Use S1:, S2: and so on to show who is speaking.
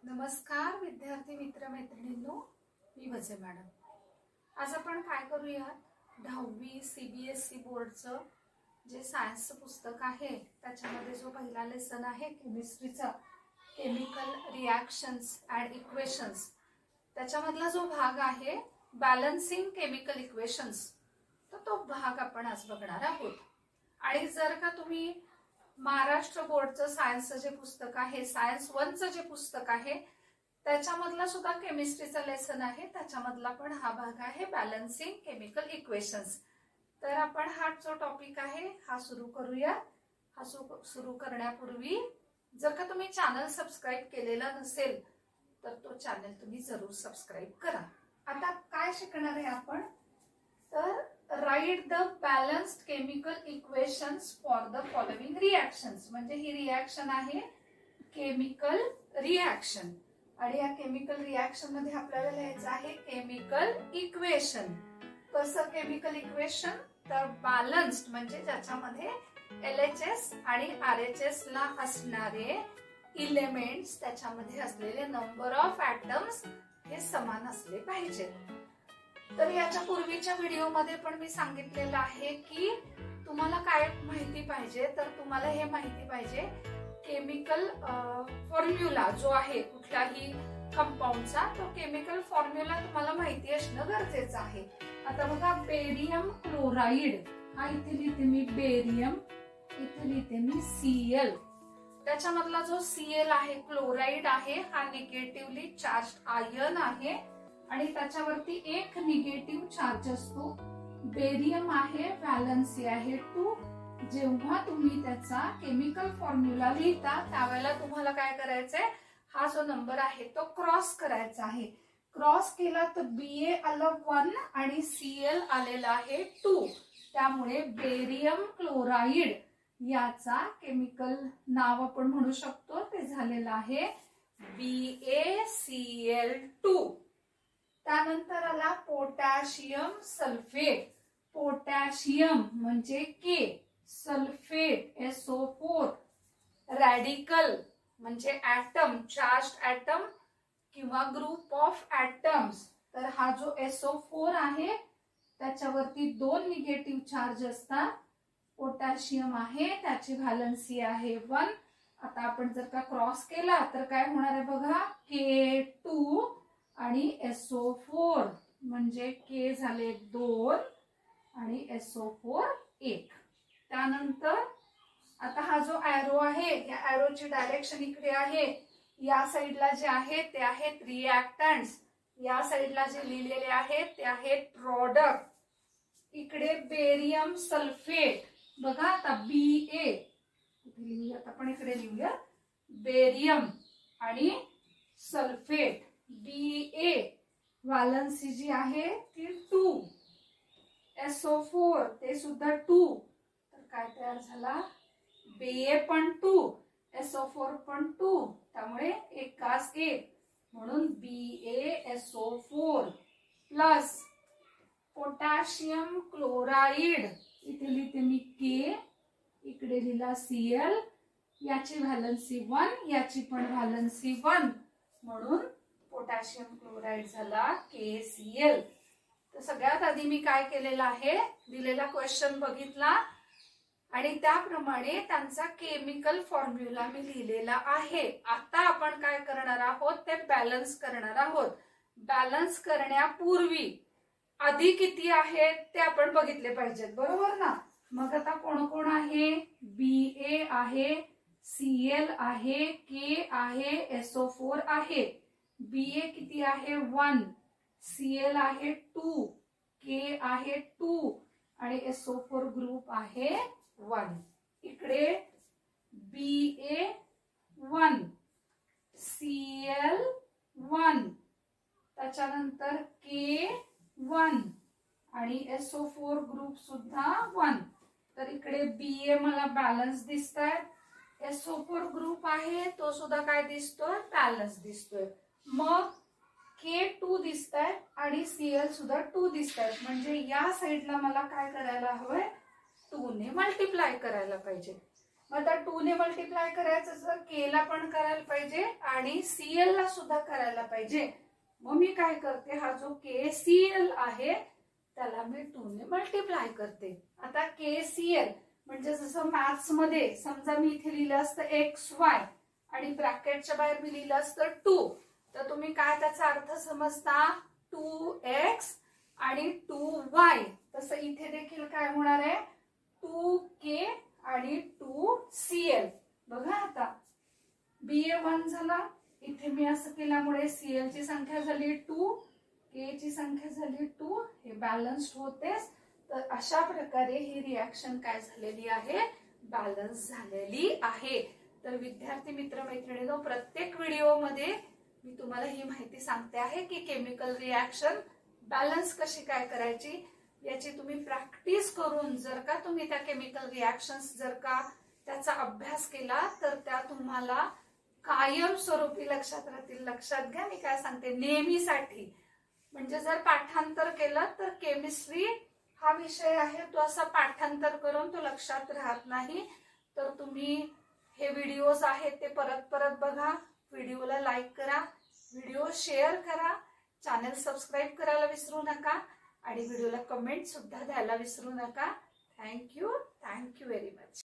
S1: नमस्कार विद्यार्थी मित्र मैत्रिणींनो, मी वजे मॅडम। आज आपण काय करूया, 10वी सीबीएसई बोर्डचं जे सायन्सचं पुस्तक आहे त्याच्यामध्ये जो पहिला लेसन आहे केमिस्ट्रीचा, केमिकल रिॲक्शन्स अँड इक्वेशन्स, त्याच्यामधला जो भाग आहे बॅलन्सिंग केमिकल इक्वेशन्स, तर तो भाग आपण आज बघणार आहोत। आणि जर का तुम्ही महाराष्ट्र बोर्डचं सायन्सचं जे पुस्तक आहे, सायन्स 1चं जे पुस्तक आहे त्याच्यामधला सुद्धा केमिस्ट्रीचा लेसन आहे, त्याच्यामधला पण हा भाग आहे बॅलन्सिंग केमिकल इक्वेशन्स। तर आपण हा जो टॉपिक आहे हा सुरू करूया। हा सुरू करण्यापूर्वी जर का तुम्ही चॅनल सबस्क्राइब केलेला नसेल तर तो चॅनल तुम्ही जरूर सबस्क्राइब करा। आता काय शिकणार आहे आपण, तर right the balanced chemical equations for the following reactions. म्हणजे ही रिॲक्शन आहे केमिकल रिॲक्शन, आणि या केमिकल रिॲक्शन मध्ये आपल्याला लिहायचं आहे केमिकल इक्वेशन। कसं केमिकल इक्वेशन, तर बॅलन्स्ड म्हणजे ज्याच्यामध्ये LHS आणि RHS ला असणारे इलेमेंट्स, त्याच्यामध्ये असलेले नंबर ऑफ ॲटम्स हे समान असले पाहिजेत। तर याच्या पूर्वीच्या व्हिडिओमध्ये पण मी सांगितलेलं आहे की तुम्हाला काय माहिती पाहिजे, तर तुम्हाला हे माहिती पाहिजे केमिकल फॉर्म्युला जो आहे कुठल्याही कंपाऊंडचा, तो केमिकल फॉर्म्युला तुम्हाला माहिती असणं गरजेचं आहे। आता बघा, बेरियम क्लोराइड, हा इथे लिहिते मी बेरियम, इथे लिहिते मी Cl। त्याच्यामधला जो Cl आहे, क्लोराइड आहे, हा निगेटिव्हली चार्ज आयन आहे आणि त्याच्यावरती एक निगेटिव्ह चार्ज असतो। बेरियम आहे, व्हॅलन्सी आहे 2। जेव्हा तुम्ही त्याचा केमिकल फॉर्म्युला लिहिता त्यावेळेला तुम्हाला काय करायचंय, हा जो नंबर आहे तो क्रॉस करायचा आहे। क्रॉस केला तर Ba आलं 1 आणि Cl आलेला आहे 2, त्यामुळे बेरियम क्लोराइड याचा केमिकल नाव आपण म्हणू शकतो ते झालेलं आहे BaCl2। त्यानंतर आला पोटॅशियम सल्फेट। पोटॅशियम म्हणजे K, सल्फेट SO4, रॅडिकल म्हणजे ॲटम, चार्ज्ड ॲटम किंवा ग्रुप ऑफ ॲटम्स। तर हा जो SO4 आहे त्याच्यावरती 2 निगेटिव्ह चार्ज असतात। पोटॅशियम आहे, त्याची व्हॅलन्सी आहे 1। आता आपण जर का क्रॉस केला तर काय होणार आहे बघा, K2 आणि SO4 म्हणजे K झाले 2 आणि SO4 1। त्यानंतर आता हा जो ॲरो आहे, या ॲरोची डायरेक्शन इकडे आहे। या साइडला जे आहे ते आहेत रिॲक्टंट्स, या साइडला जे लिहिलेले आहेत ते आहेत प्रॉडक्ट। इकडे बेरियम सल्फेट बघा, आता Ba लिहूयात आपण, इकडे लिहूया बेरियम आणि सल्फेट Ba, व्हॅलन्सी जी आहे ती 2, SO4 ते सुद्धा 2, तर काय तयार झाला, Ba पण 2, SO4 पण 2, त्यामुळे एकास एक, म्हणून BaSO4 प्लस पोटॅशियम क्लोराइड, इथे लिहिते मी K, इकडे लिहिला Cl, याची व्हॅलन्सी 1, याची पण व्हॅलन्सी 1, म्हणून पोटॅशियम क्लोराइड झाला KCl। तर सगळ्यात आधी मी काय केलेलं आहे, दिलेला क्वेश्चन बघितला आणि त्याप्रमाणे त्यांचा केमिकल फॉर्म्युला मी लिहिलेला आहे। आता आपण काय करणार आहोत, ते बॅलन्स करणार आहोत। बॅलन्स करण्यापूर्वी आधी किती आहेत ते आपण बघितले पाहिजेत, बरोबर ना। मग आता कोण कोण आहे, Ba आहे, Cl आहे, K आहे, SO4 आहे। Ba किती आहे 1, Cl आहे 2, K आहे 2 आणि SO4 ग्रुप आहे 1। इकडे Ba1, Cl1, त्याच्यानंतर K1 आणि SO4 ग्रुप सुद्धा 1। तर इकडे Ba मला बॅलन्स दिसतंय, SO4 ग्रुप आहे तो सुद्धा काय दिसतोय, बॅलन्स दिसतोय। मग K2 दिसतंय आणि Cl सुद्धा 2 दिसतायत, म्हणजे या साइडला मला काय करायला हवंय, 2 ने मल्टिप्लाय करायला पाहिजे। मग आता 2 ने मल्टिप्लाय करायचं तर के ला पण करायला पाहिजे आणि सीएल ला सुद्धा करायला पाहिजे. मग मी काय करते, हा जो KCl आहे त्याला मी 2 ने मल्टिप्लाय करते. आता KCl म्हणजे जसं मॅथ्स मध्ये समजा मी इथे लिहिलं असतं XY आणि ब्रॅकेटच्या बाहेर मी लिहिलं असतं 2, तर तुम्ही काय त्याचा अर्थ समजता, 2x आणि 2y. तसं इथे देखील काय होणार आहे, 2k आणि 2Cl. बघा आता BA1 झाला, इथे मी असं केल्यामुळे Cl ची संख्या झाली 2, K ची संख्या झाली 2, हे बॅलन्स्ड होतेच. तर अशा प्रकारे ही रिॲक्शन काय झालेली आहे, बॅलन्स झालेली आहे. तर विद्यार्थी मित्र मैत्रिणींनो, प्रत्येक व्हिडिओमध्ये मी तुम्हाला ही माहिती सांगते आहे की केमिकल रिॲक्शन बॅलन्स कशी काय करायची, याची तुम्ही प्रॅक्टिस करून जर का तुम्ही त्या केमिकल रिॲक्शन्स जर का त्याचा अभ्यास केला तर त्या तुम्हाला कायमस्वरूपी लक्षात राहतील. लक्षात घ्या मी काय सांगते, नेहमीसाठी. म्हणजे जर पाठांतर केलं तर केमिस्ट्री हा विषय आहे तो असा पाठांतर करून तो लक्षात राहत नाही. तर तुम्ही हे व्हिडिओज आहेत ते परत परत बघा, व्हिडिओला लाईक करा, व्हिडिओ शेअर करा, चॅनल सबस्क्राईब करायला विसरू नका आणि व्हिडिओला कमेंट सुद्धा द्यायला विसरू नका. Thank you very much.